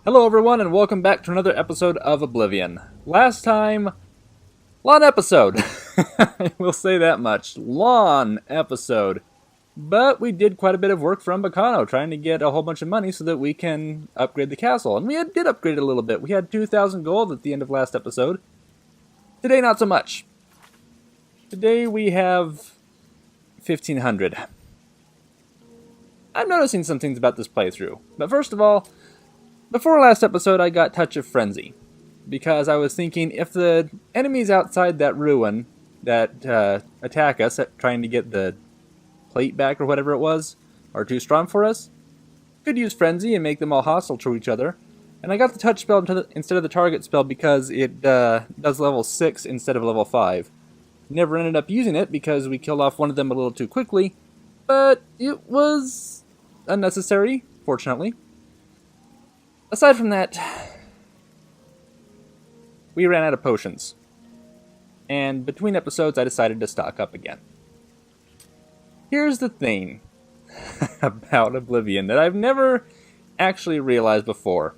Hello everyone and welcome back to another episode of Oblivion. Last time, long episode. We'll say that much. Long episode. But we did quite a bit of work for Umbacano, trying to get a whole bunch of money so that we can upgrade the castle. And we did upgrade it a little bit. We had 2,000 gold at the end of last episode. Today, not so much. Today we have 1,500. I'm noticing some things about this playthrough. But first of all, before last episode, I got Touch of Frenzy, because I was thinking if the enemies outside that ruin that attack us, trying to get the plate back or whatever it was, are too strong for us, could use Frenzy and make them all hostile to each other. And I got the Touch spell instead of the Target spell because it does level 6 instead of level 5. Never ended up using it because we killed off one of them a little too quickly, but it was unnecessary, fortunately. Aside from that, we ran out of potions. And between episodes, I decided to stock up again. Here's the thing about Oblivion that I've never actually realized before.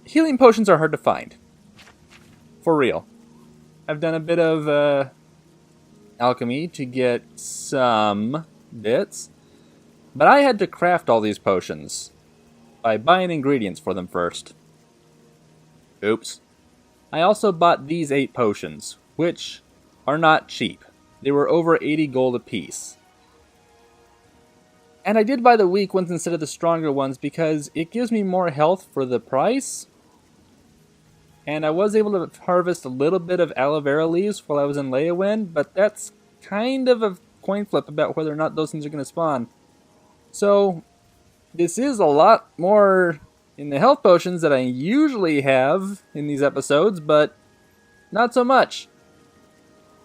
Healing potions are hard to find. For real. I've done a bit of alchemy to get some bits, but I had to craft all these potions by buying ingredients for them first. Oops. I also bought these 8 potions, which are not cheap. They were over 80 gold apiece. And I did buy the weak ones instead of the stronger ones because it gives me more health for the price. And I was able to harvest a little bit of aloe vera leaves while I was in Leyawen, but that's kind of a coin flip about whether or not those things are going to spawn. So this is a lot more in the health potions that I usually have in these episodes, but not so much.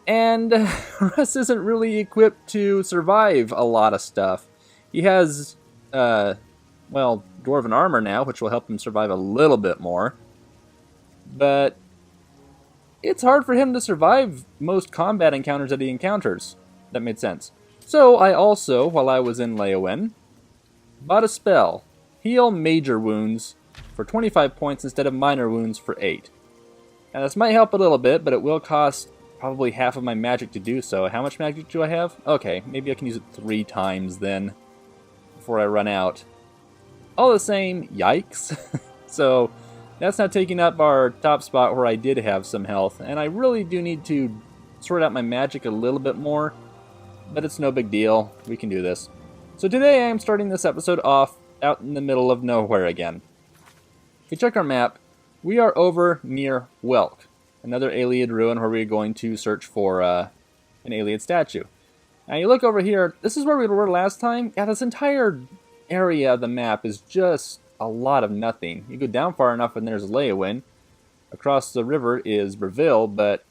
And Russ isn't really equipped to survive a lot of stuff. He has, Dwarven armor now, which will help him survive a little bit more. But it's hard for him to survive most combat encounters that he encounters. That made sense. So I also, while I was in Leyawen, bought a spell, Heal Major Wounds, for 25 points instead of Minor Wounds for 8. Now this might help a little bit, but it will cost probably half of my magic to do so. How much magic do I have? Okay, maybe I can use it 3 times then, before I run out. All the same, yikes. So that's not taking up our top spot where I did have some health, and I really do need to sort out my magic a little bit more, but it's no big deal. We can do this. So today I am starting this episode off out in the middle of nowhere again. If you check our map, we are over near Welk, another Ayleid ruin where we're going to search for an Ayleid statue. Now you look over here, this is where we were last time. Yeah, this entire area of the map is just a lot of nothing. You go down far enough and there's Leyawen. Across the river is Breville, but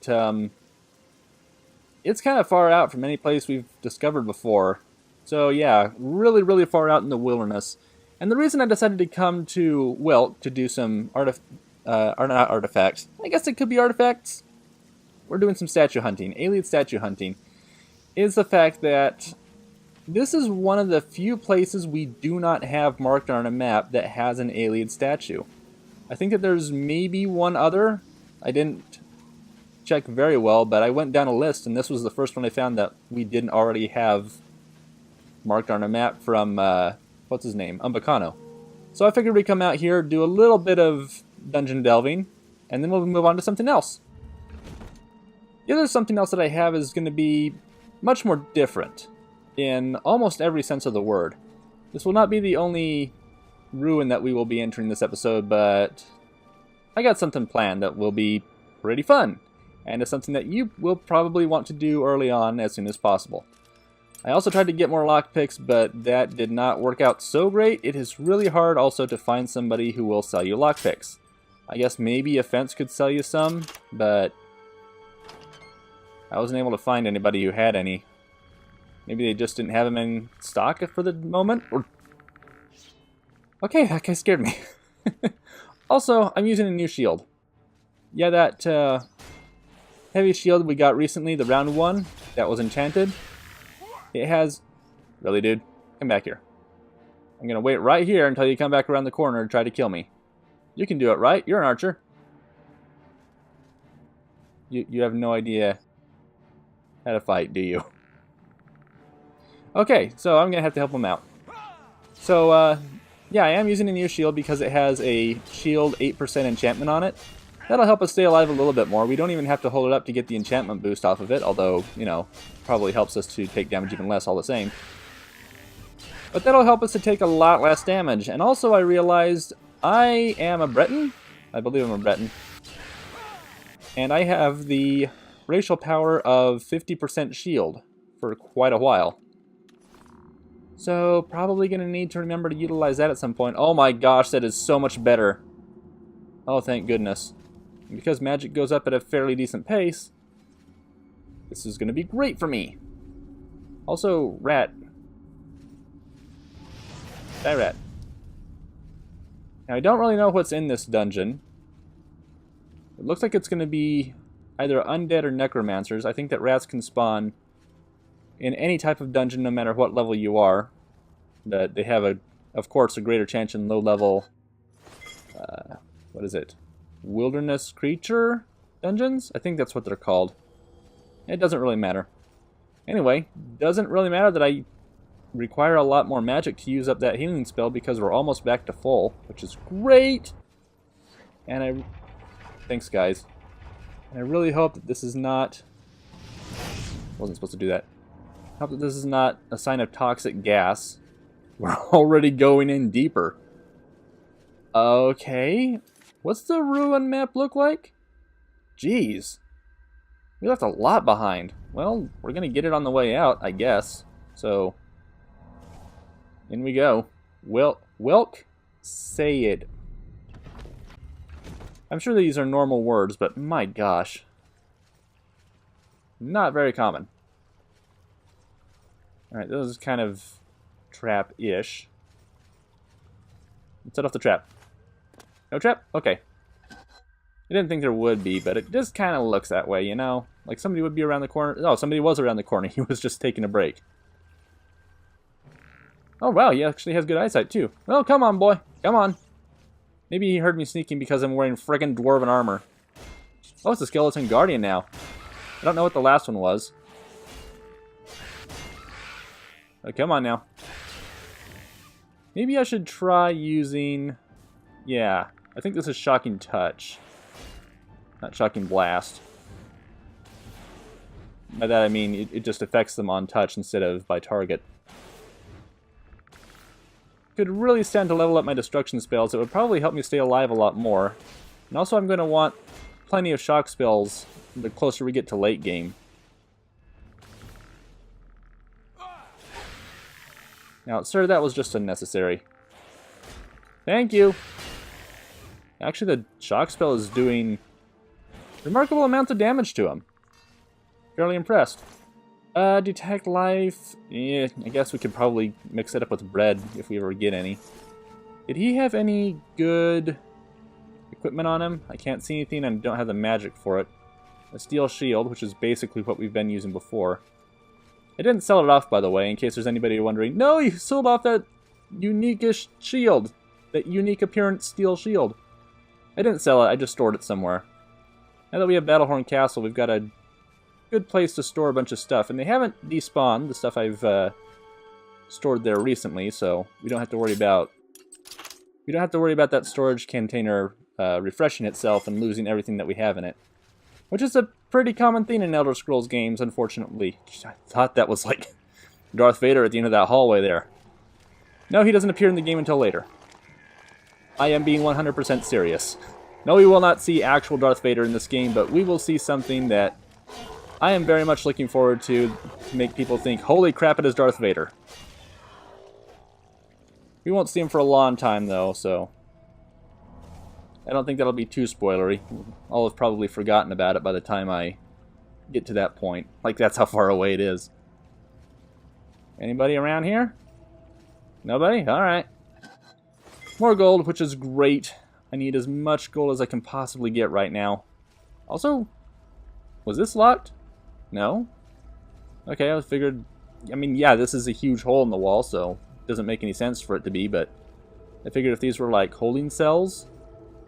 it's kind of far out from any place we've discovered before. So yeah, really, really far out in the wilderness. And the reason I decided to come to Welk to do some not artifacts. I guess it could be artifacts. We're doing some statue hunting, Ayleid statue hunting, is the fact that this is one of the few places we do not have marked on a map that has an Ayleid statue. I think that there's maybe one other. I didn't check very well, but I went down a list, and this was the first one I found that we didn't already have marked on a map from, what's his name? Umbacano. So I figured we'd come out here, do a little bit of dungeon delving, and then we'll move on to something else. The other something else that I have is going to be much more different in almost every sense of the word. This will not be the only ruin that we will be entering this episode, but I got something planned that will be pretty fun, and it's something that you will probably want to do early on as soon as possible. I also tried to get more lockpicks, but that did not work out so great. It is really hard also to find somebody who will sell you lockpicks. I guess maybe a fence could sell you some, but I wasn't able to find anybody who had any. Maybe they just didn't have them in stock for the moment? Or... Okay, that guy scared me. Also, I'm using a new shield. Yeah, that heavy shield we got recently, the round one, that was enchanted. It has... Really, dude? Come back here. I'm going to wait right here until you come back around the corner and try to kill me. You can do it, right? You're an archer. You have no idea how to fight, do you? Okay, so I'm going to have to help him out. So, yeah, I am using a new shield because it has a shield 8% enchantment on it. That'll help us stay alive a little bit more. We don't even have to hold it up to get the enchantment boost off of it, although, you know, probably helps us to take damage even less all the same. But that'll help us to take a lot less damage. And also I realized I am a Breton. I believe I'm a Breton. And I have the racial power of 50% shield for quite a while. So probably going to need to remember to utilize that at some point. Oh my gosh, that is so much better. Oh, thank goodness. And because magic goes up at a fairly decent pace, this is going to be great for me. Also, rat. Die, rat. Now, I don't really know what's in this dungeon. It looks like it's going to be either undead or necromancers. I think that rats can spawn in any type of dungeon, no matter what level you are. That they have, of course, a greater chance in low-level, what is it? Wilderness creature dungeons? I think that's what they're called. It doesn't really matter. Anyway, doesn't really matter that I require a lot more magic to use up that healing spell because we're almost back to full, which is great. And thanks, guys. And I really hope that this is not... Wasn't supposed to do that. I hope that this is not a sign of toxic gas. We're already going in deeper. Okay. What's the ruin map look like? Jeez. We left a lot behind. Well, we're going to get it on the way out, I guess. So, in we go. Welk Sayed. I'm sure these are normal words, but my gosh. Not very common. Alright, this is kind of trap-ish. Let's set off the trap. No trap? Okay. I didn't think there would be, but it just kind of looks that way, you know? Like somebody would be around the corner. Oh, somebody was around the corner. He was just taking a break. Oh, wow, he actually has good eyesight, too. Oh, come on, boy. Come on. Maybe he heard me sneaking because I'm wearing friggin' dwarven armor. Oh, it's a skeleton guardian now. I don't know what the last one was. Oh, come on now. Maybe I should try using... Yeah, I think this is Shocking Touch. Not Shocking Blast. By that I mean it just affects them on touch instead of by target. Could really stand to level up my destruction spells. It would probably help me stay alive a lot more. And also I'm going to want plenty of shock spells the closer we get to late game. Now, sir, that was just unnecessary. Thank you! Actually, the shock spell is doing remarkable amounts of damage to him. Fairly impressed. Detect life. Yeah, I guess we could probably mix it up with bread if we ever get any. Did he have any good equipment on him? I can't see anything and don't have the magic for it. A steel shield, which is basically what we've been using before. I didn't sell it off, by the way, in case there's anybody wondering. No, you sold off that unique-ish shield. That unique appearance steel shield. I didn't sell it, I just stored it somewhere. Now that we have Battlehorn Castle, we've got a good place to store a bunch of stuff. And they haven't despawned the stuff I've stored there recently, so we don't have to worry about... We don't have to worry about that storage container refreshing itself and losing everything that we have in it. Which is a pretty common thing in Elder Scrolls games, unfortunately. I thought that was like Darth Vader at the end of that hallway there. No, he doesn't appear in the game until later. I am being 100% serious. No, we will not see actual Darth Vader in this game, but we will see something that I am very much looking forward to make people think, holy crap, it is Darth Vader. We won't see him for a long time, though, so I don't think that'll be too spoilery. I'll have probably forgotten about it by the time I get to that point. Like, that's how far away it is. Anybody around here? Nobody? Alright. More gold, which is great. I need as much gold as I can possibly get right now. Also, was this locked? No? Okay, I figured... I mean, yeah, this is a huge hole in the wall, so doesn't make any sense for it to be, but I figured if these were like holding cells,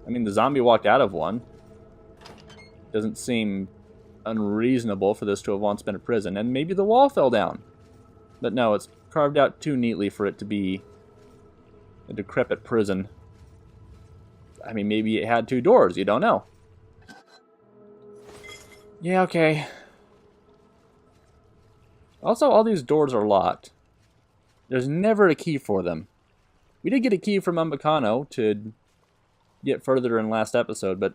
I mean, the zombie walked out of one. Doesn't seem unreasonable for this to have once been a prison, and maybe the wall fell down. But no, it's carved out too neatly for it to be a decrepit prison. I mean, maybe it had 2 doors, you don't know. Yeah, okay. Also, all these doors are locked. There's never a key for them. We did get a key from Umbacano to get further in last episode, but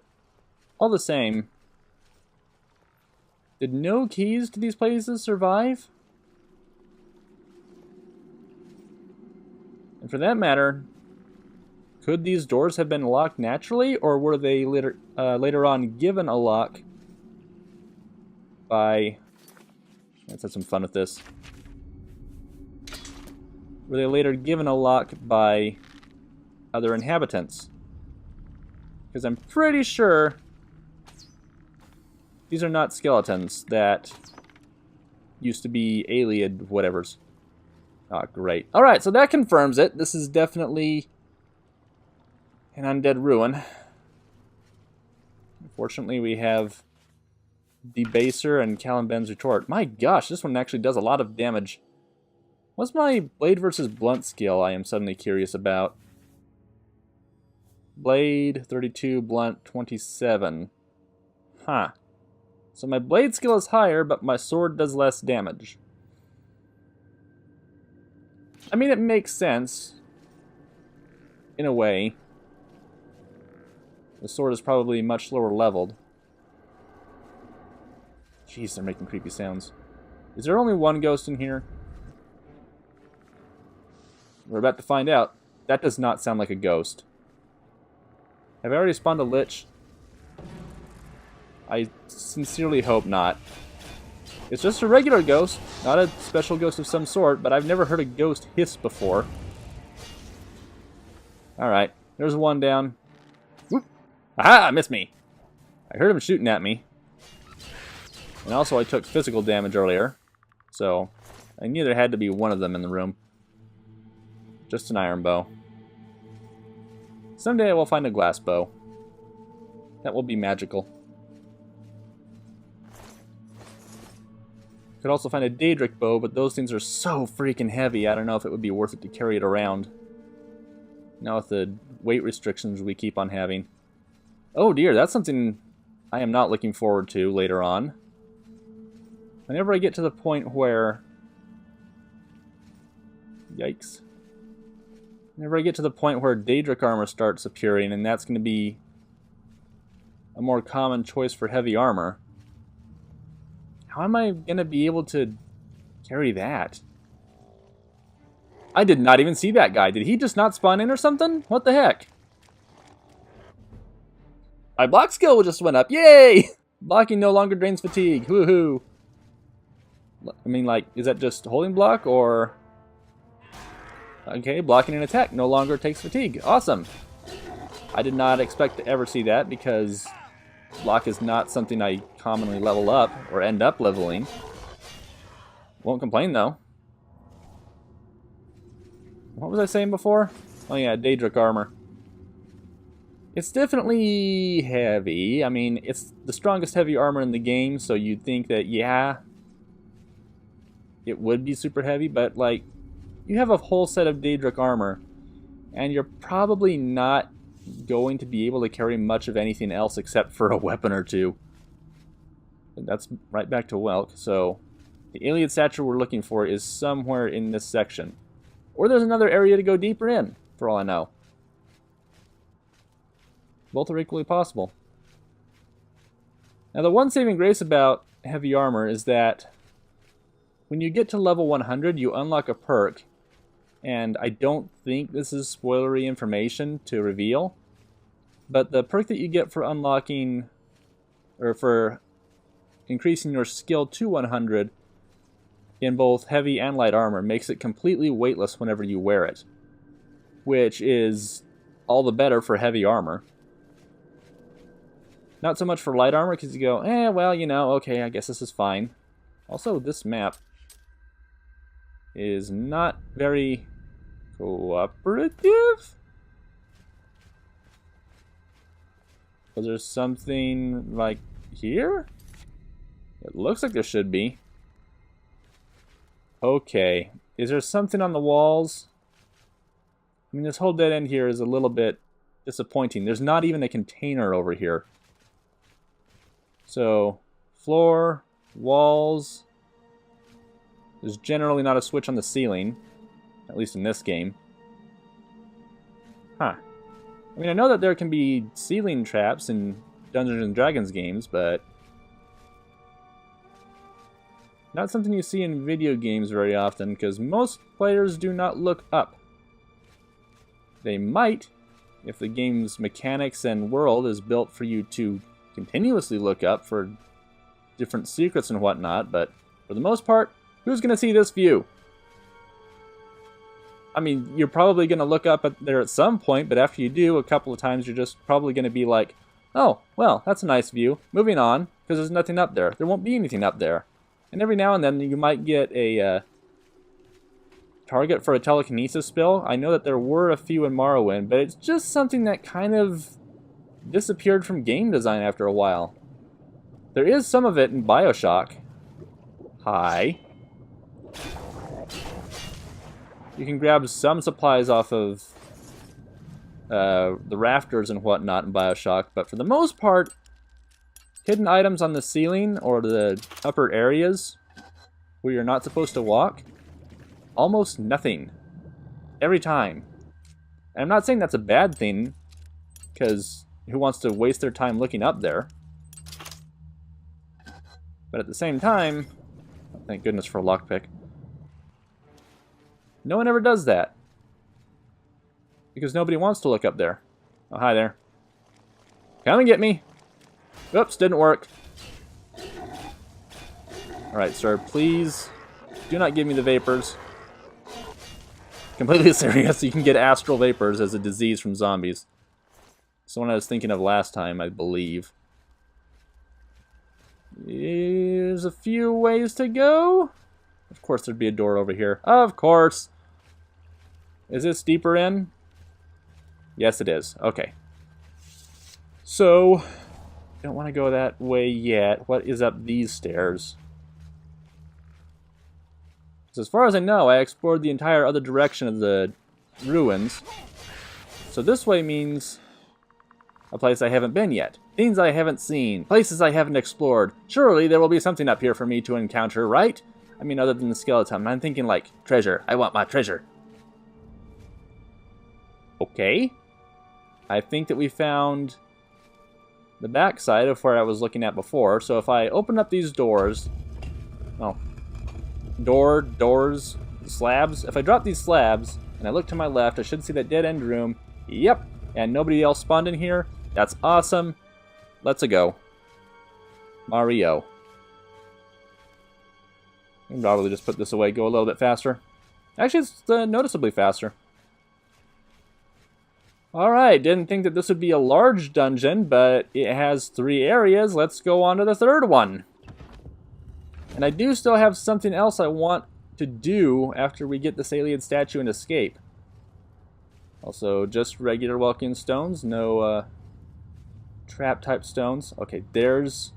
all the same, did no keys to these places survive? And for that matter, could these doors have been locked naturally, or were they later on given a lock by... Let's have some fun with this. Were they later given a lock by other inhabitants? Because I'm pretty sure these are not skeletons that used to be alien whatevers. Ah, great. Alright, so that confirms it. This is definitely an undead ruin. Unfortunately, we have Debaser and Caliban's Retort. My gosh, this one actually does a lot of damage. What's my blade versus blunt skill I am suddenly curious about? Blade 32, blunt 27. Huh. So my blade skill is higher, but my sword does less damage. I mean, it makes sense. In a way. The sword is probably much lower leveled. Jeez, they're making creepy sounds. Is there only one ghost in here? We're about to find out. That does not sound like a ghost. Have I already spawned a lich? I sincerely hope not. It's just a regular ghost, not a special ghost of some sort, but I've never heard a ghost hiss before. Alright, there's one down. Whoop. Aha! Missed me! I heard him shooting at me. And also I took physical damage earlier, so I knew there had to be one of them in the room. Just an iron bow. Someday I will find a glass bow. That will be magical. Could also find a Daedric bow, but those things are so freaking heavy, I don't know if it would be worth it to carry it around. Now with the weight restrictions we keep on having. Oh dear, that's something I am not looking forward to later on. Whenever I get to the point where... Yikes. Whenever I get to the point where Daedric armor starts appearing, and that's going to be a more common choice for heavy armor, how am I going to be able to carry that? I did not even see that guy. Did he just not spawn in or something? What the heck? My block skill just went up. Yay! Blocking no longer drains fatigue. Woohoo! I mean, like, is that just holding block, or... Okay, blocking an attack no longer takes fatigue. Awesome! I did not expect to ever see that, because block is not something I commonly level up, or end up leveling. Won't complain, though. What was I saying before? Oh yeah, Daedric armor. It's definitely heavy. I mean, it's the strongest heavy armor in the game, so you'd think that, yeah, it would be super heavy, but, like, you have a whole set of Daedric armor, and you're probably not going to be able to carry much of anything else except for a weapon or two. And that's right back to Welk, so the alien stature we're looking for is somewhere in this section. Or there's another area to go deeper in, for all I know. Both are equally possible. Now, the one saving grace about heavy armor is that when you get to level 100, you unlock a perk. And I don't think this is spoilery information to reveal, but the perk that you get for unlocking, or for increasing your skill to 100 in both heavy and light armor makes it completely weightless whenever you wear it, which is all the better for heavy armor. Not so much for light armor, because you go, well, you know, okay, I guess this is fine. Also, this map is not very Cooperative? Was there something like here? It looks like there should be. Okay. Is there something on the walls? I mean, this whole dead end here is a little bit disappointing. There's not even a container over here. So, floor, walls. There's generally not a switch on the ceiling. At least in this game. Huh. I mean, I know that there can be ceiling traps in Dungeons and Dragons games, but not something you see in video games very often, because most players do not look up. They might, if the game's mechanics and world is built for you to continuously look up for different secrets and whatnot, but for the most part, who's going to see this view? I mean, you're probably going to look up there at some point, but after you do, a couple of times, you're just probably going to be like, oh, well, that's a nice view. Moving on, because there's nothing up there. There won't be anything up there. And every now and then, you might get a target for a telekinesis spell. I know that there were a few in Morrowind, but it's just something that kind of disappeared from game design after a while. There is some of it in BioShock. Hi. You can grab some supplies off of the rafters and whatnot in BioShock, but for the most part, hidden items on the ceiling or the upper areas where you're not supposed to walk, almost nothing. Every time. And I'm not saying that's a bad thing, because who wants to waste their time looking up there? But at the same time, thank goodness for a lockpick. No one ever does that. Because nobody wants to look up there. Oh, hi there. Come and get me. Oops, didn't work. Alright, sir, please do not give me the vapors. Completely serious, you can get astral vapors as a disease from zombies. It's the one I was thinking of last time, I believe. There's a few ways to go. Of course there'd be a door over here. Of course. Is this deeper in? Yes, it is. Okay. So, don't want to go that way yet. What is up these stairs? So as far as I know, I explored the entire other direction of the ruins. So this way means a place I haven't been yet. Things I haven't seen. Places I haven't explored. Surely there will be something up here for me to encounter, right? I mean, other than the skeleton. I'm thinking like, treasure. I want my treasure. Okay. I think that we found the backside of where I was looking at before. So if I open up these doors... Oh. Doors, slabs. If I drop these slabs, and I look to my left, I should see that dead-end room. Yep. And nobody else spawned in here. That's awesome. Let's go. Mario. I can probably just put this away, go a little bit faster. Actually, it's noticeably faster. Alright, didn't think that this would be a large dungeon, but it has 3 areas. Let's go on to the 3rd one. And I do still have something else I want to do after we get this alien statue and escape. Also, just regular walking stones, no trap-type stones. Okay, there's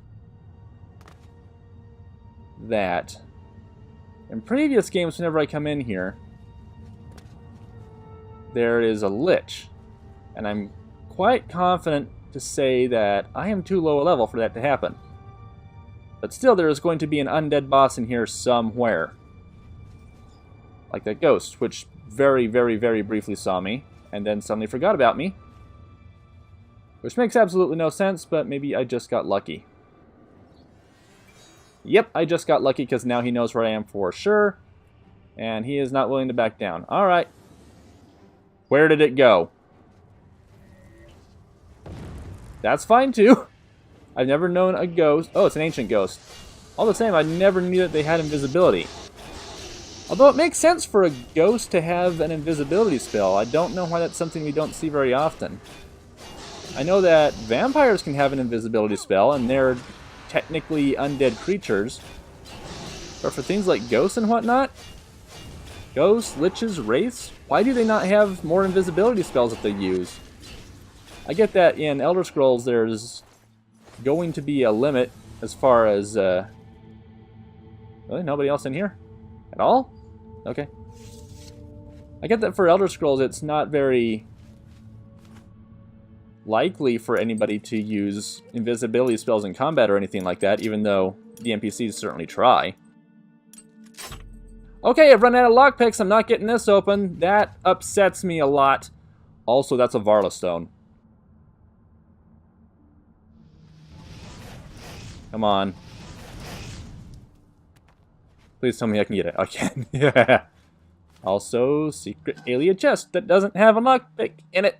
that. In previous games, whenever I come in here, there is a lich. And I'm quite confident to say that I am too low a level for that to happen. But still, there is going to be an undead boss in here somewhere. Like that ghost, which very, very, very briefly saw me, and then suddenly forgot about me. Which makes absolutely no sense, but maybe I just got lucky. Yep, I just got lucky because now he knows where I am for sure. And he is not willing to back down. Alright. Where did it go? That's fine too. I've never known a ghost. Oh, it's an ancient ghost. All the same, I never knew that they had invisibility. Although it makes sense for a ghost to have an invisibility spell. I don't know why that's something we don't see very often. I know that vampires can have an invisibility spell, and they're technically undead creatures. But for things like ghosts and whatnot, Ghosts, liches, wraiths? Why do they not have more invisibility spells that they use? I get that in Elder Scrolls there's going to be a limit as far as... Really? Nobody else in here? At all? Okay. I get that for Elder Scrolls it's not very likely for anybody to use invisibility spells in combat or anything like that, even though the NPCs certainly try. Okay, I've run out of lockpicks. I'm not getting this open. That upsets me a lot. Also, that's a Varla stone. Come on. Please tell me I can get it. I can. Yeah. Also, secret alien chest that doesn't have a lockpick in it.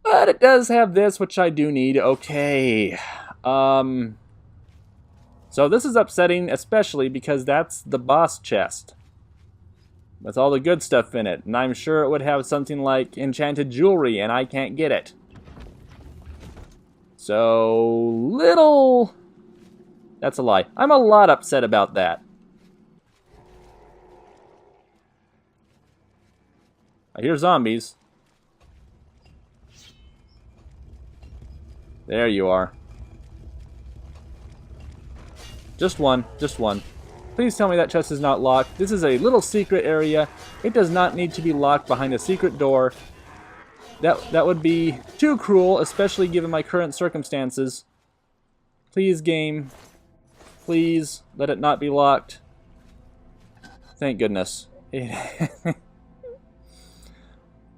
But it does have this, which I do need. Okay. So this is upsetting, especially because that's the boss chest. With all the good stuff in it. And I'm sure it would have something like enchanted jewelry, and I can't get it. So, little... That's a lie. I'm a lot upset about that. I hear zombies. There you are. Just one. Just one. Please tell me that chest is not locked. This is a little secret area. It does not need to be locked behind a secret door. That would be too cruel, especially given my current circumstances. Please, game. Please, let it not be locked. Thank goodness.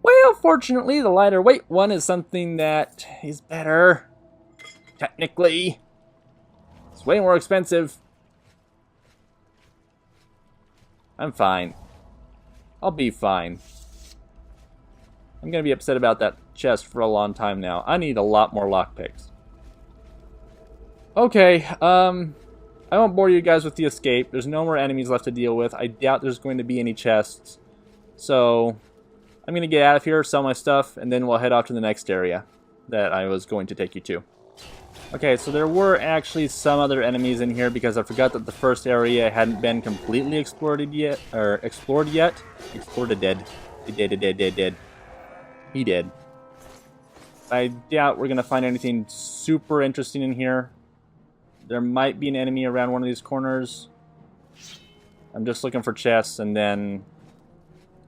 Well, fortunately, the lighter weight one is something that is better. Technically. It's way more expensive. I'm fine. I'll be fine. I'm gonna be upset about that chest for a long time now. I need a lot more lockpicks. Okay, I won't bore you guys with the escape. There's no more enemies left to deal with. I doubt there's going to be any chests. So, I'm gonna get out of here, sell my stuff, and then we'll head off to the next area that I was going to take you to. Okay, so there were actually some other enemies in here because I forgot that the first area hadn't been completely explored yet. Explored dead. He did. I doubt we're gonna find anything super interesting in here. There might be an enemy around one of these corners. I'm just looking for chests, and then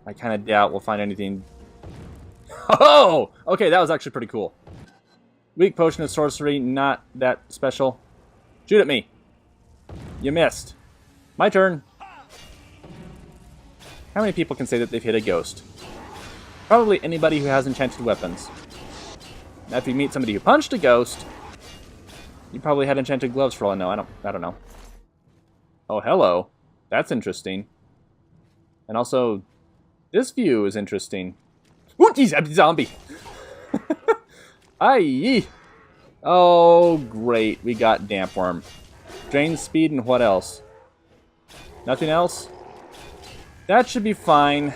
I kind of doubt we'll find anything. Oh! Okay, that was actually pretty cool. Weak potion of sorcery, not that special. Shoot at me. You missed. My turn. How many people can say that they've hit a ghost? Probably anybody who has enchanted weapons. Now, if you meet somebody who punched a ghost, you probably had enchanted gloves for all I know. I don't know. Oh, hello. That's interesting. And also, this view is interesting. Ooh, he's a zombie. Aye. Oh, great. We got damp worm. Drain speed and what else? Nothing else? That should be fine.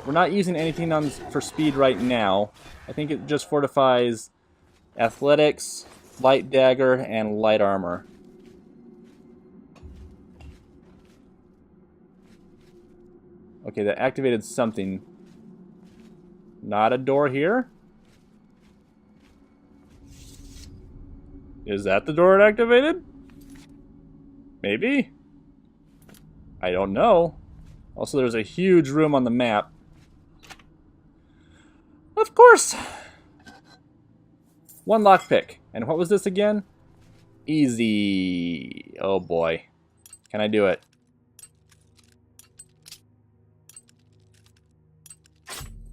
We're not using anything for speed right now. I think it just fortifies athletics, light dagger, and light armor. Okay, that activated something. Not a door here? Is that the door it activated? Maybe? I don't know. Also, there's a huge room on the map. Of course! One lockpick. And what was this again? Easy. Oh boy. Can I do it?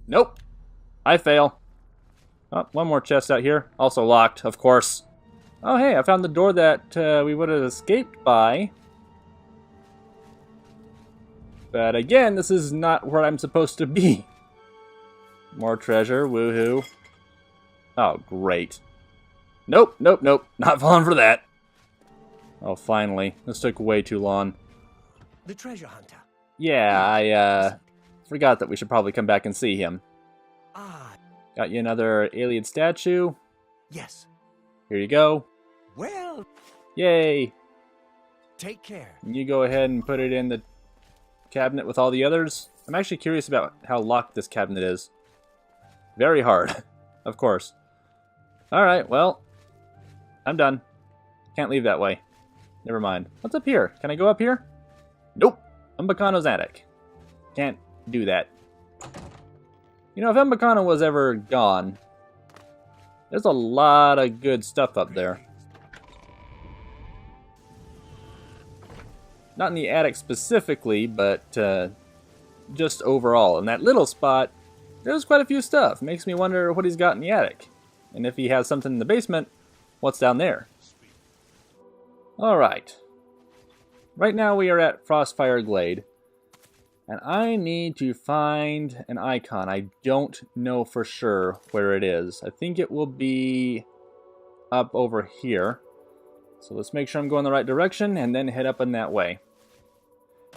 Nope. I fail. Oh, one more chest out here. Also locked, of course. Oh hey, I found the door that we would have escaped by. But again, this is not where I'm supposed to be. More treasure, woohoo. Oh, great. Nope, nope, nope. Not falling for that. Oh, finally. This took way too long. The treasure hunter. Yeah, I forgot that we should probably come back and see him. Ah. Got you another alien statue. Yes. Here you go. Well. Yay. Take care. You go ahead and put it in the cabinet with all the others. I'm actually curious about how locked this cabinet is. Very hard, of course. Alright, well, I'm done. Can't leave that way. Never mind. What's up here? Can I go up here? Nope. Umbacano's attic. Can't do that. You know, if Umbacano was ever gone, there's a lot of good stuff up there. Not in the attic specifically, but just overall. In that little spot, there's quite a few stuff. Makes me wonder what he's got in the attic. And if he has something in the basement, what's down there? Alright. Right now we are at Frostfire Glade. And I need to find an icon. I don't know for sure where it is. I think it will be up over here. So let's make sure I'm going the right direction and then head up in that way.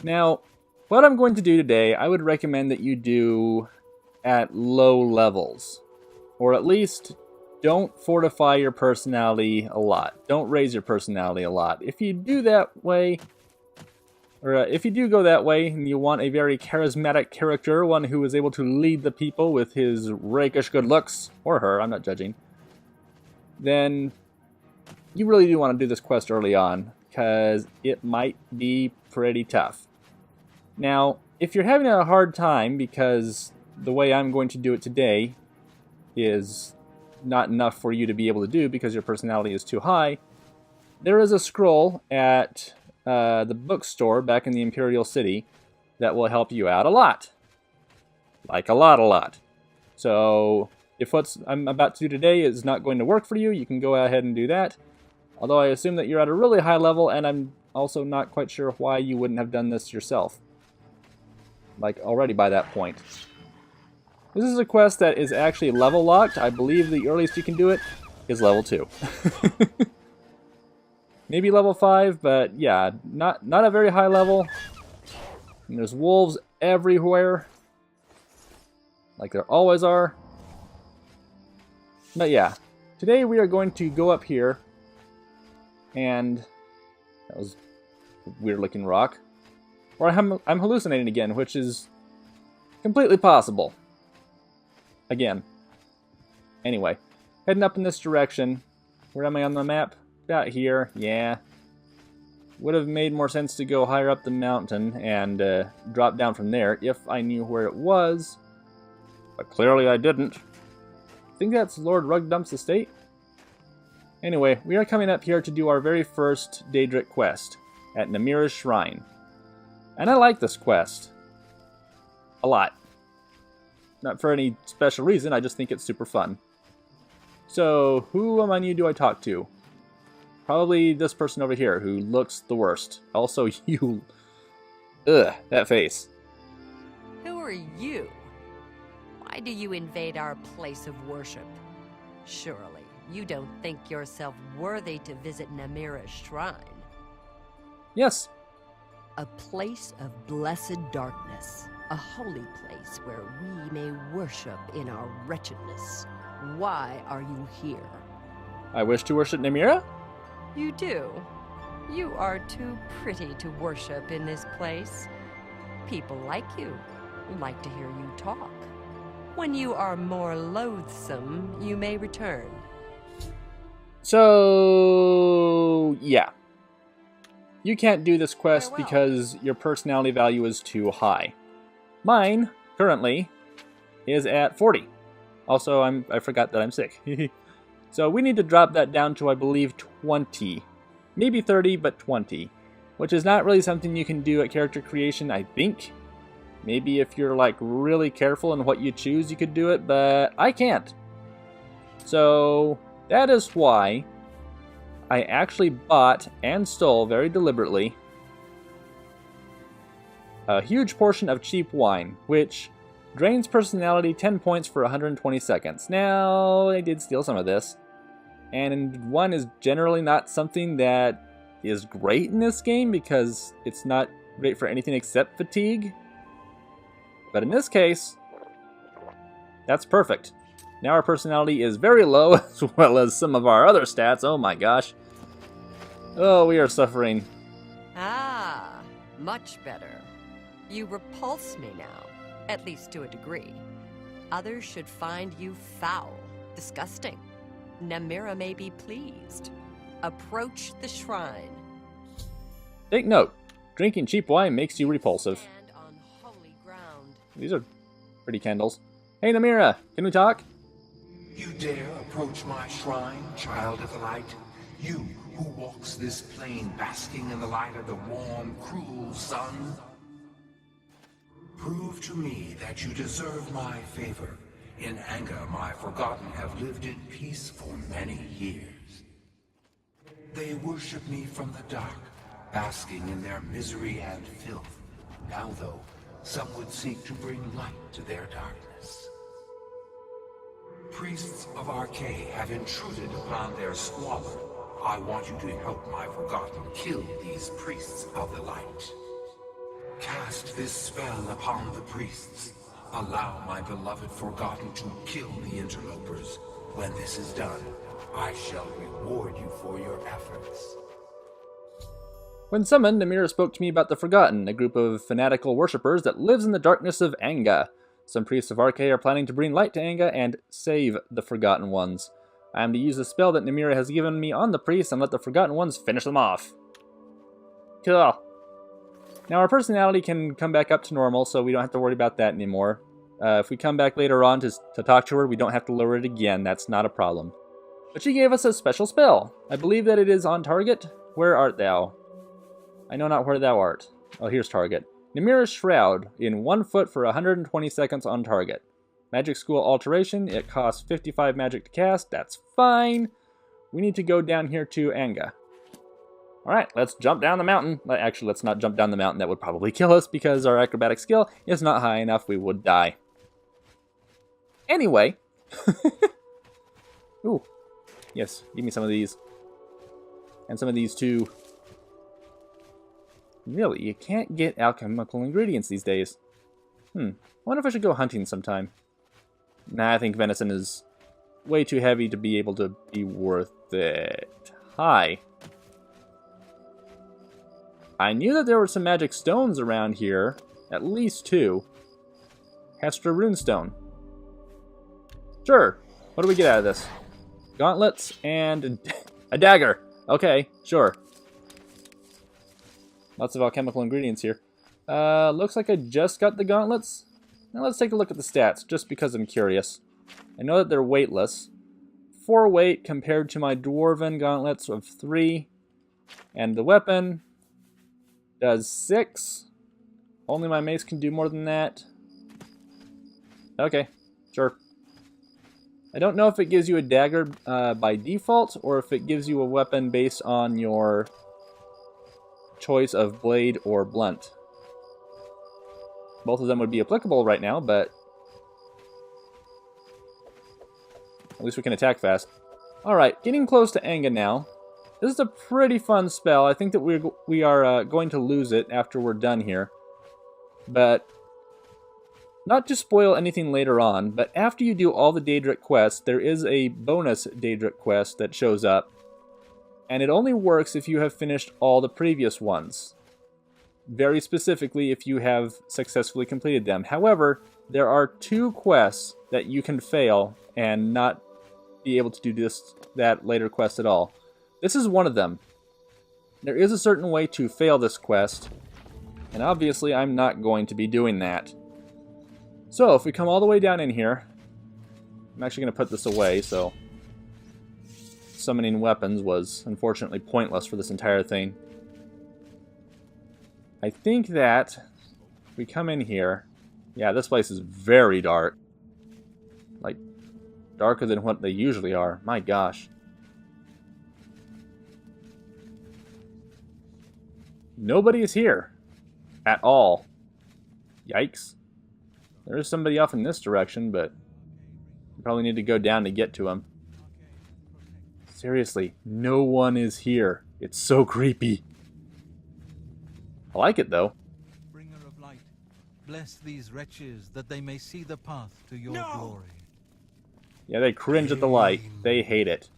Now, what I'm going to do today, I would recommend that you do at low levels. Or at least don't fortify your personality a lot. Don't raise your personality a lot. If you do that way, or if you do go that way and you want a very charismatic character, one who is able to lead the people with his rakish good looks, or her, I'm not judging, then you really do want to do this quest early on, because it might be pretty tough. Now, if you're having a hard time because the way I'm going to do it today is not enough for you to be able to do because your personality is too high, there is a scroll at the bookstore back in the Imperial City that will help you out a lot. Like a lot. So if what I'm about to do today is not going to work for you, you can go ahead and do that. Although I assume that you're at a really high level, and I'm also not quite sure why you wouldn't have done this yourself. Like already by that point. This is a quest that is actually level locked. I believe the earliest you can do it is level 2. Maybe level 5, but yeah, not a very high level. And there's wolves everywhere. Like there always are. But yeah, today we are going to go up here. And that was a weird looking rock. Or I'm hallucinating again, which is completely possible. Again. Anyway, heading up in this direction. Where am I on the map? About here, yeah. Would have made more sense to go higher up the mountain and drop down from there if I knew where it was. But clearly I didn't. I think that's Lord Rugdump's estate. Anyway, we are coming up here to do our very first Daedric quest at Namira's Shrine. And I like this quest. A lot. Not for any special reason, I just think it's super fun. So, who among you do I talk to? Probably this person over here, who looks the worst. Also, you... Ugh, that face. Who are you? Why do you invade our place of worship? Surely, you don't think yourself worthy to visit Namira's shrine. Yes. A place of blessed darkness. A holy place where we may worship in our wretchedness. Why are you here? I wish to worship Namira? You do. You are too pretty to worship in this place. People like you, like to hear you talk. When you are more loathsome, you may return. So, yeah. You can't do this quest Farewell. because your personality value is too high. Mine, currently, is at 40. Also, I forgot that I'm sick. So we need to drop that down to, I believe, 20. Maybe 30, but 20. Which is not really something you can do at character creation, I think. Maybe if you're, like, really careful in what you choose, you could do it, but I can't. So that is why I actually bought and stole, very deliberately, a huge portion of cheap wine, which drains personality 10 points for 120 seconds. Now, I did steal some of this, and one is generally not something that is great in this game because it's not great for anything except fatigue. But in this case, that's perfect. Now our personality is very low, as well as some of our other stats. Oh my gosh. Oh, we are suffering. Ah, much better. You repulse me now, at least to a degree. Others should find you foul, disgusting. Namira may be pleased. Approach the shrine. Take note. Drinking cheap wine makes you repulsive. Stand on holy ground. These are pretty candles. Hey, Namira, can we talk? You dare approach my shrine, child of the light? You who walks this plain basking in the light of the warm, cruel sun? Prove to me that you deserve my favor. In anger, my forgotten have lived in peace for many years. They worship me from the dark, basking in their misery and filth. Now, though, some would seek to bring light to their darkness. Priests of Arcade have intruded upon their squalor. I want you to help my forgotten kill these priests of the light. Cast this spell upon the priests. Allow my beloved forgotten to kill the interlopers. When this is done, I shall reward you for your efforts. When summoned, Namira spoke to me about the Forgotten, a group of fanatical worshippers that lives in the darkness of Anga. Some priests of Arcade are planning to bring light to Anga and save the Forgotten Ones. I am to use the spell that Namira has given me on the priests and let the Forgotten Ones finish them off. Cool. Now our personality can come back up to normal, so we don't have to worry about that anymore. If we come back later on to talk to her, we don't have to lower it again. That's not a problem. But she gave us a special spell. I believe that it is on target. Where art thou? I know not where thou art. Oh, here's target. Namira's Shroud, in 1 foot for 120 seconds on target. Magic School Alteration, it costs 55 magic to cast. That's fine. We need to go down here to Anga. Alright, let's jump down the mountain. Actually, let's not jump down the mountain. That would probably kill us because our acrobatic skill is not high enough. We would die. Anyway. Ooh. Yes, give me some of these. And some of these too. Really, you can't get alchemical ingredients these days. I wonder if I should go hunting sometime. Nah, I think venison is way too heavy to be able to be worth it. Hi. I knew that there were some magic stones around here. At least 2. Hestra Runestone. Sure. What do we get out of this? Gauntlets and a dagger. Okay, sure. Lots of alchemical ingredients here. Looks like I just got the gauntlets. Now let's take a look at the stats, just because I'm curious. I know that they're weightless. 4 weight compared to my dwarven gauntlets of 3. And the weapon does 6. Only my mace can do more than that. Okay, sure. I don't know if it gives you a dagger by default, or if it gives you a weapon based on your choice of blade or blunt. Both of them would be applicable right now, but at least we can attack fast. Alright, getting close to Anga now. This is a pretty fun spell. I think that we are going to lose it after we're done here. But not to spoil anything later on, but after you do all the Daedric quests, there is a bonus Daedric quest that shows up. And it only works if you have finished all the previous ones. Very specifically if you have successfully completed them. However, there are 2 quests that you can fail and not be able to do that later quest at all. This is one of them. There is a certain way to fail this quest, and obviously I'm not going to be doing that. So, if we come all the way down in here, I'm actually going to put this away, so summoning weapons was unfortunately pointless for this entire thing. I think that if we come in here, yeah, this place is very dark. Like, darker than what they usually are. My gosh. Nobody is here. At all. Yikes. There is somebody off in this direction, but you probably need to go down to get to him. Seriously, no one is here. It's so creepy. I like it, though. Bringer of light, bless these wretches that they may see the path to your glory. Yeah, they cringe at the light. They hate it.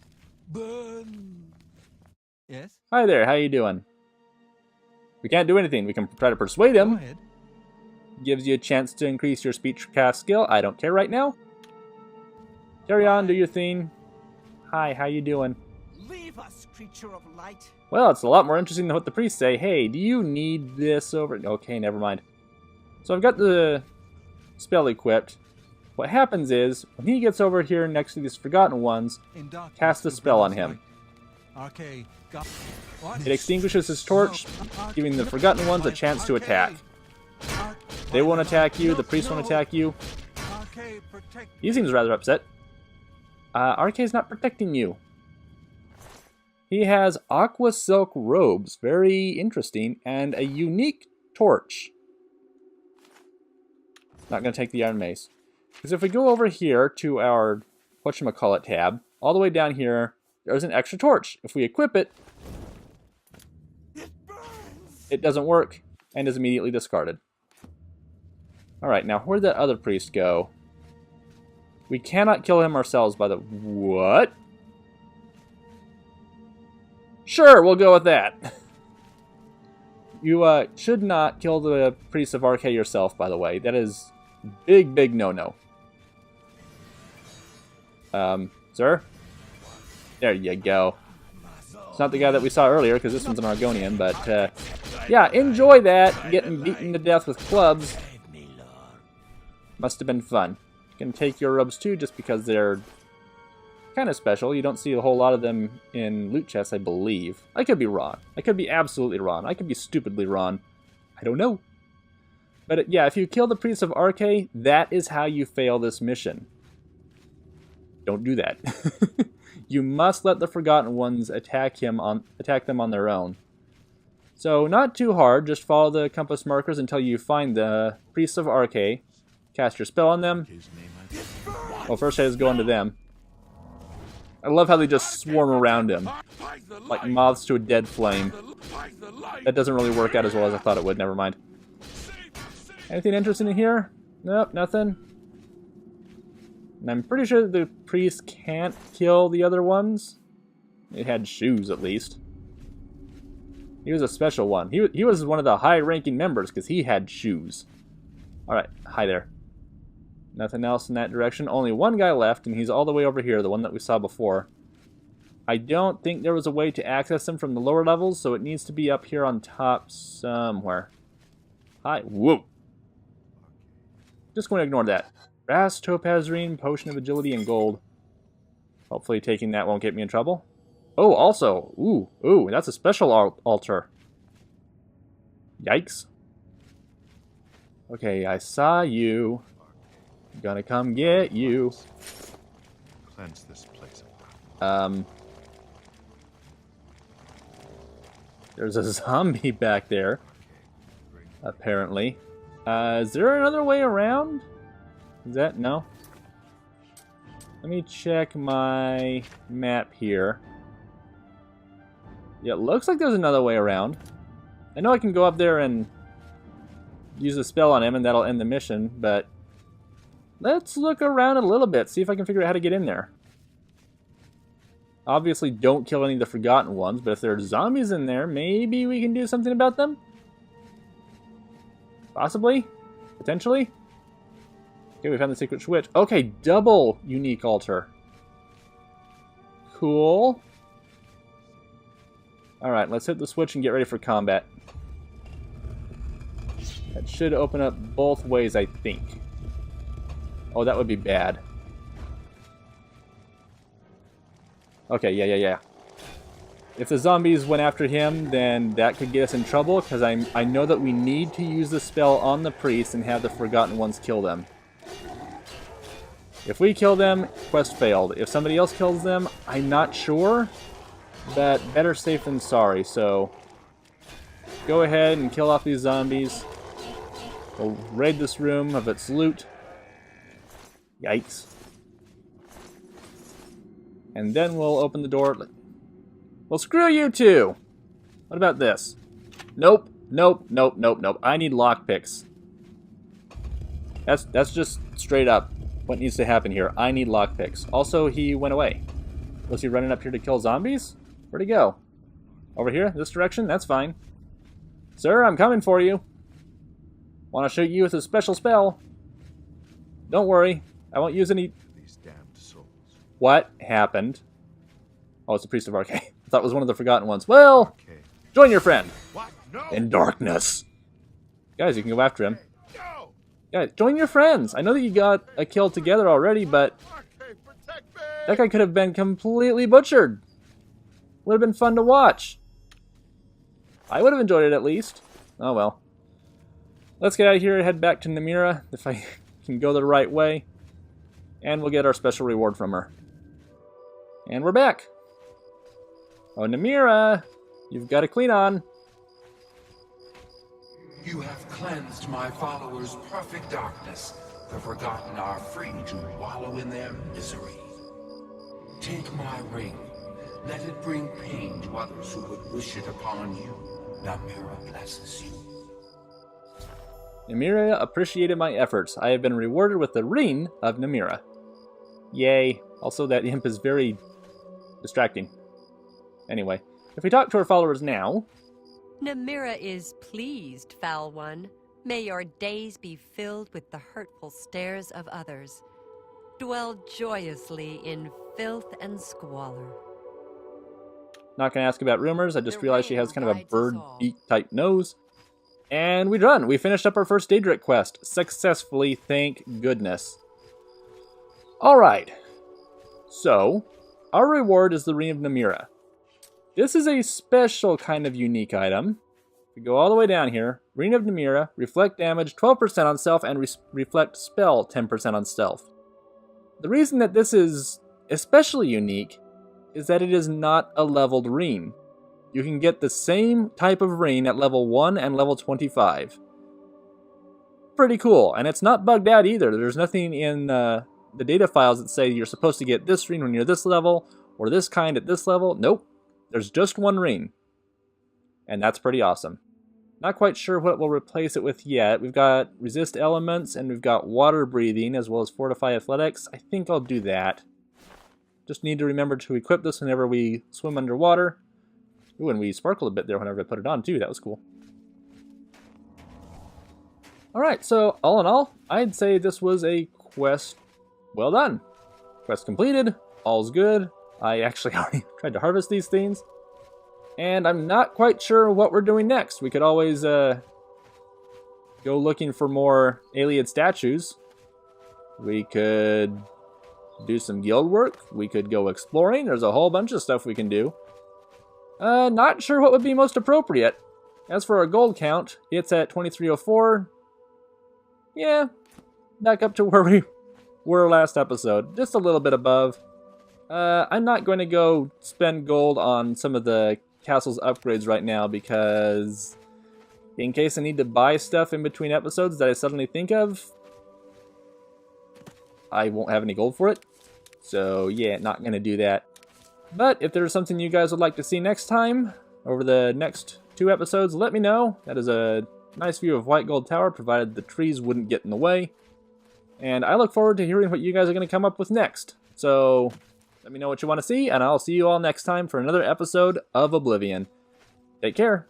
Burn. Yes? Hi there, how you doing? We can't do anything. We can try to persuade him. Go ahead. Gives you a chance to increase your speechcraft skill. I don't care right now. Carry on, do your thing. Hi, how you doing? Leave us, creature of light. Well, it's a lot more interesting than what the priests say. Hey, do you need this over... Okay, never mind. So I've got the spell equipped. What happens is, when he gets over here next to these Forgotten Ones, cast a spell on him. It extinguishes his torch, giving the Forgotten Ones a chance to attack. They won't attack you, the priest won't attack you. He seems rather upset. RK's not protecting you. He has aqua silk robes, very interesting, and a unique torch. Not going to take the iron mace. Because if we go over here to our whatchamacallit tab, all the way down here, there's an extra torch. If we equip it, it doesn't work and is immediately discarded. Alright, now where'd that other priest go? We cannot kill him ourselves by the... What? Sure, we'll go with that. You should not kill the priest of RK yourself, by the way. That is big, big no-no. Sir? There you go. It's not the guy that we saw earlier, because this one's an Argonian, but, yeah, enjoy that. Getting beaten to death with clubs. Must have been fun. Gonna take your robes too, just because they're kind of special. You don't see a whole lot of them in loot chests, I believe. I could be wrong. I could be absolutely wrong. I could be stupidly wrong. I don't know. But yeah, if you kill the Priest of RK, that is how you fail this mission. Don't do that. You must let the Forgotten Ones attack them on their own. So not too hard, just follow the compass markers until you find the Priests of RK. Cast your spell on them. Well, first I just go into them. I love how they just swarm around him. Like moths to a dead flame. That doesn't really work out as well as I thought it would, never mind. Anything interesting in here? Nope, nothing. And I'm pretty sure the priest can't kill the other ones. It had shoes, at least. He was a special one. He was one of the high-ranking members, because he had shoes. Alright, hi there. Nothing else in that direction. Only one guy left, and he's all the way over here, the one that we saw before. I don't think there was a way to access him from the lower levels, so it needs to be up here on top somewhere. Hi. Whoa. Just going to ignore that. Brass, topazrine, potion of agility, and gold. Hopefully taking that won't get me in trouble. Oh, also. Ooh, that's a special altar. Yikes. Okay, I saw you. I'm gonna come get you. Cleanse this place. There's a zombie back there. Apparently. Is there another way around? Is that... no? Let me check my map here. Yeah, it looks like there's another way around. I know I can go up there and use a spell on him and that'll end the mission, but let's look around a little bit, see if I can figure out how to get in there. Obviously don't kill any of the Forgotten Ones, but if there are zombies in there, maybe we can do something about them? Possibly? Potentially? Okay, we found the secret switch. Okay, double unique altar. Cool. Alright, let's hit the switch and get ready for combat. That should open up both ways, I think. Oh, that would be bad. Okay, yeah. If the zombies went after him, then that could get us in trouble, because I know that we need to use the spell on the priest and have the Forgotten Ones kill them. If we kill them, quest failed. If somebody else kills them, I'm not sure, but better safe than sorry, so go ahead and kill off these zombies. We'll raid this room of its loot. Yikes. And then we'll open the door. Well, screw you two! What about this? Nope. I need lockpicks. That's just straight up what needs to happen here. I need lockpicks. Also, he went away. Was he running up here to kill zombies? Where'd he go? Over here? This direction? That's fine. Sir, I'm coming for you. Want to shoot you with a special spell. Don't worry, I won't use any... These damned souls. What happened? Oh, it's the Priest of Arcane. I thought it was one of the Forgotten Ones. Well, Okay. join your friend What? No! in darkness. Guys, you can go after him. No! Guys, join your friends. I know that you got a kill together already, but Arcane, protect me! that guy could have been completely butchered. Would have been fun to watch. I would have enjoyed it at least. Oh well. Let's get out of here and head back to Namira, if I can go the right way. And we'll get our special reward from her. And we're back. Oh, Namira, you've got to clean on. You have cleansed my followers' perfect darkness. The Forgotten are free to wallow in their misery. Take my ring. Let it bring pain to others who would wish it upon you. Namira blesses you. Namira appreciated my efforts. I have been rewarded with the Ring of Namira. Yay. Also, that imp is very distracting. Anyway, if we talk to our followers now... Namira is pleased, foul one. May your days be filled with the hurtful stares of others. Dwell joyously in filth and squalor. Not going to ask about rumors. I just realized she has kind of a rides us bird all. beak type nose. And we're done. We finished up our first Daedric quest. Successfully, thank goodness. Alright. So, our reward is the Ring of Namira. This is a special kind of unique item. If we go all the way down here, Ring of Namira, reflect damage 12% on self and reflect spell 10% on stealth. The reason that this is especially unique is that it is not a leveled ring. You can get the same type of ring at level 1 and level 25. Pretty cool, and it's not bugged out either. There's nothing in the data files that say you're supposed to get this ring when you're this level, or this kind at this level. Nope, there's just one ring. And that's pretty awesome. Not quite sure what we'll replace it with yet. We've got resist elements, and we've got water breathing, as well as fortify athletics. I think I'll do that. Just need to remember to equip this whenever we swim underwater. Ooh, and we sparkled a bit there whenever I put it on, too. That was cool. Alright, so all in all, I'd say this was a quest well done. Quest completed. All's good. I actually already tried to harvest these things. And I'm not quite sure what we're doing next. We could always go looking for more Ayleid statues. We could do some guild work. We could go exploring. There's a whole bunch of stuff we can do. Not sure what would be most appropriate. As for our gold count, it's at 2304. Yeah, back up to where we were last episode. Just a little bit above. I'm not going to go spend gold on some of the castle's upgrades right now because in case I need to buy stuff in between episodes that I suddenly think of, I won't have any gold for it. So yeah, not going to do that. But if there's something you guys would like to see next time, over the next 2 episodes, let me know. That is a nice view of White Gold Tower, provided the trees wouldn't get in the way. And I look forward to hearing what you guys are going to come up with next. So let me know what you want to see, and I'll see you all next time for another episode of Oblivion. Take care.